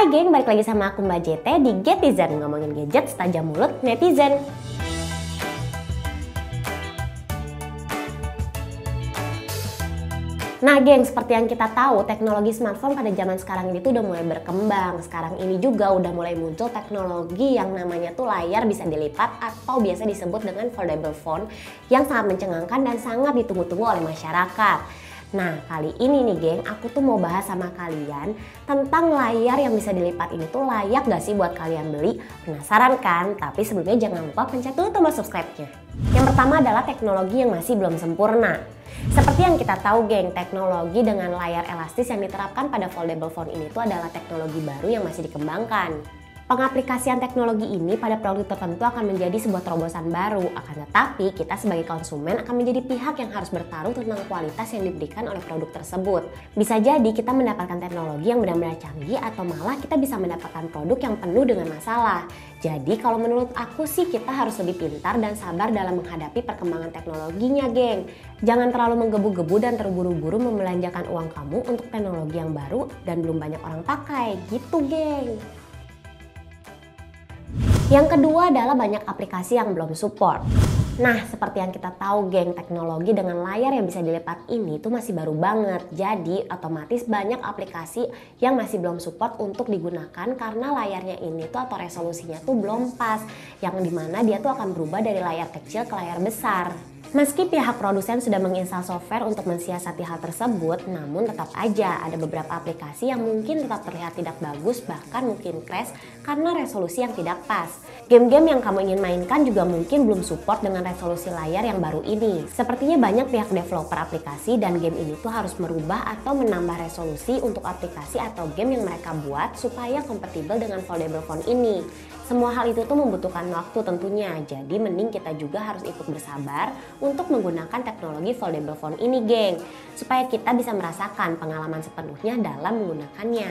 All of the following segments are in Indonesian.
Hai geng, balik lagi sama aku Mbak JT di Getizen, ngomongin gadget setajam mulut netizen. Nah geng, seperti yang kita tahu, teknologi smartphone pada zaman sekarang ini tuh udah mulai berkembang. Sekarang ini juga udah mulai muncul teknologi yang namanya tuh layar bisa dilipat atau biasa disebut dengan foldable phone yang sangat mencengangkan dan sangat ditunggu-tunggu oleh masyarakat. Nah kali ini nih geng, aku tuh mau bahas sama kalian tentang layar yang bisa dilipat ini tuh layak gak sih buat kalian beli? Penasaran kan? Tapi sebelumnya jangan lupa pencet dulu tombol subscribe-nya. Yang pertama adalah teknologi yang masih belum sempurna. Seperti yang kita tahu geng, teknologi dengan layar elastis yang diterapkan pada foldable phone ini tuh adalah teknologi baru yang masih dikembangkan. Pengaplikasian teknologi ini pada produk tertentu akan menjadi sebuah terobosan baru, akan tetapi kita sebagai konsumen akan menjadi pihak yang harus bertaruh tentang kualitas yang diberikan oleh produk tersebut. Bisa jadi kita mendapatkan teknologi yang benar-benar canggih atau malah kita bisa mendapatkan produk yang penuh dengan masalah. Jadi kalau menurut aku sih kita harus lebih pintar dan sabar dalam menghadapi perkembangan teknologinya geng. Jangan terlalu menggebu-gebu dan terburu-buru membelanjakan uang kamu untuk teknologi yang baru dan belum banyak orang pakai, gitu geng. Yang kedua adalah banyak aplikasi yang belum support. Nah, seperti yang kita tahu geng, teknologi dengan layar yang bisa dilipat ini tuh masih baru banget. Jadi, otomatis banyak aplikasi yang masih belum support untuk digunakan karena layarnya ini tuh atau resolusinya tuh belum pas. Yang dimana dia tuh akan berubah dari layar kecil ke layar besar. Meski pihak produsen sudah menginstal software untuk mensiasati hal tersebut, namun tetap aja ada beberapa aplikasi yang mungkin tetap terlihat tidak bagus, bahkan mungkin crash karena resolusi yang tidak pas. Game-game yang kamu ingin mainkan juga mungkin belum support dengan resolusi layar yang baru ini. Sepertinya banyak pihak developer aplikasi dan game ini tuh harus merubah atau menambah resolusi untuk aplikasi atau game yang mereka buat supaya kompatibel dengan foldable phone ini. Semua hal itu tuh membutuhkan waktu tentunya, jadi mending kita juga harus ikut bersabar untuk menggunakan teknologi foldable phone ini geng, supaya kita bisa merasakan pengalaman sepenuhnya dalam menggunakannya.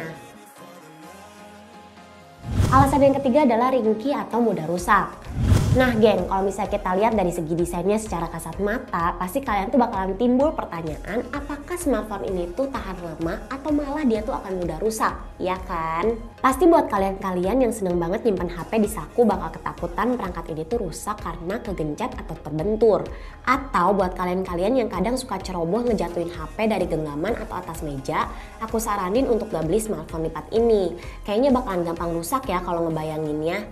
Alasan yang ketiga adalah ringkih atau mudah rusak. Nah geng, kalau misalnya kita lihat dari segi desainnya secara kasat mata, pasti kalian tuh bakalan timbul pertanyaan apakah smartphone ini tuh tahan lama atau malah dia tuh akan mudah rusak, ya kan? Pasti buat kalian-kalian yang seneng banget nyimpan HP di saku bakal ketakutan perangkat ini tuh rusak karena kegencet atau terbentur. Atau buat kalian-kalian yang kadang suka ceroboh ngejatuhin HP dari genggaman atau atas meja, aku saranin untuk gak beli smartphone lipat ini. Kayaknya bakalan gampang rusak ya kalau ngebayanginnya.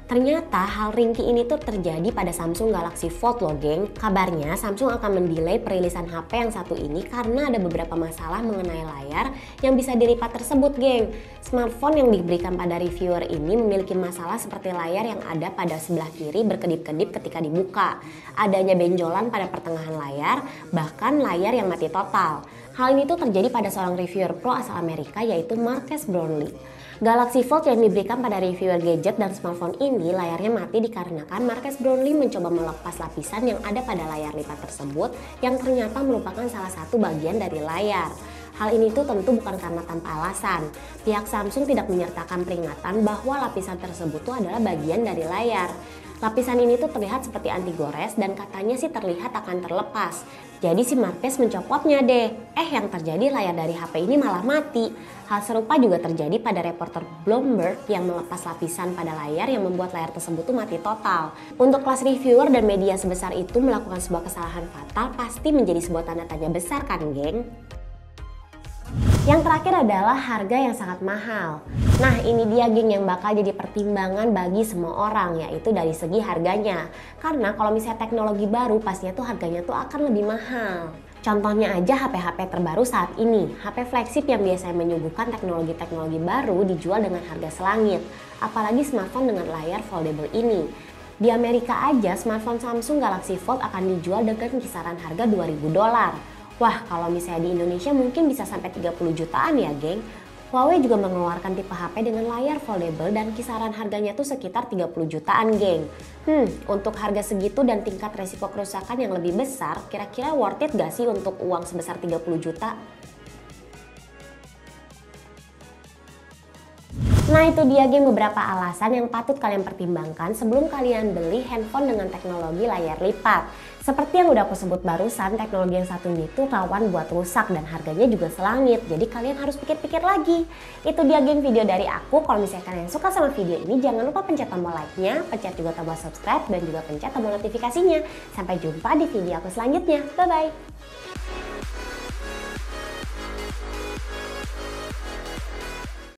Ternyata hal ringkih ini tuh terjadi pada Samsung Galaxy Fold loh geng. Kabarnya Samsung akan mendelay perilisan HP yang satu ini karena ada beberapa masalah mengenai layar yang bisa dilipat tersebut geng. Smartphone yang diberikan pada reviewer ini memiliki masalah seperti layar yang ada pada sebelah kiri berkedip-kedip ketika dibuka. Adanya benjolan pada pertengahan layar, bahkan layar yang mati total. Hal ini tuh terjadi pada seorang reviewer pro asal Amerika yaitu Marques Brownlee. Galaxy Fold yang diberikan pada reviewer gadget dan smartphone ini layarnya mati dikarenakan Marques Brownlee mencoba melepas lapisan yang ada pada layar lipat tersebut yang ternyata merupakan salah satu bagian dari layar. Hal ini tuh tentu bukan karena tanpa alasan. Pihak Samsung tidak menyertakan peringatan bahwa lapisan tersebut tuh adalah bagian dari layar. Lapisan ini tuh terlihat seperti anti gores dan katanya sih terlihat akan terlepas. Jadi si Marques mencopotnya deh. Yang terjadi layar dari HP ini malah mati. Hal serupa juga terjadi pada reporter Bloomberg yang melepas lapisan pada layar yang membuat layar tersebut tuh mati total. Untuk kelas reviewer dan media sebesar itu melakukan sebuah kesalahan fatal pasti menjadi sebuah tanda tanya besar kan geng? Yang terakhir adalah harga yang sangat mahal. Nah ini dia geng yang bakal jadi pertimbangan bagi semua orang, yaitu dari segi harganya. Karena kalau misalnya teknologi baru pastinya tuh harganya tuh akan lebih mahal. Contohnya aja HP-HP terbaru saat ini, HP flagship yang biasanya menyuguhkan teknologi-teknologi baru dijual dengan harga selangit. Apalagi smartphone dengan layar foldable ini. Di Amerika aja smartphone Samsung Galaxy Fold akan dijual dengan kisaran harga $2.000. Wah, kalau misalnya di Indonesia mungkin bisa sampai 30 jutaan ya geng. Huawei juga mengeluarkan tipe HP dengan layar foldable dan kisaran harganya tuh sekitar 30 jutaan geng. Untuk harga segitu dan tingkat resiko kerusakan yang lebih besar, kira-kira worth it gak sih untuk uang sebesar 30 juta? Nah itu dia geng beberapa alasan yang patut kalian pertimbangkan sebelum kalian beli handphone dengan teknologi layar lipat. Seperti yang udah aku sebut barusan, teknologi yang satu ini tuh rawan buat rusak dan harganya juga selangit. Jadi kalian harus pikir-pikir lagi. Itu dia geng video dari aku. Kalau misalnya kalian suka sama video ini, jangan lupa pencet tombol like-nya, pencet juga tombol subscribe dan juga pencet tombol notifikasinya. Sampai jumpa di video aku selanjutnya. Bye-bye.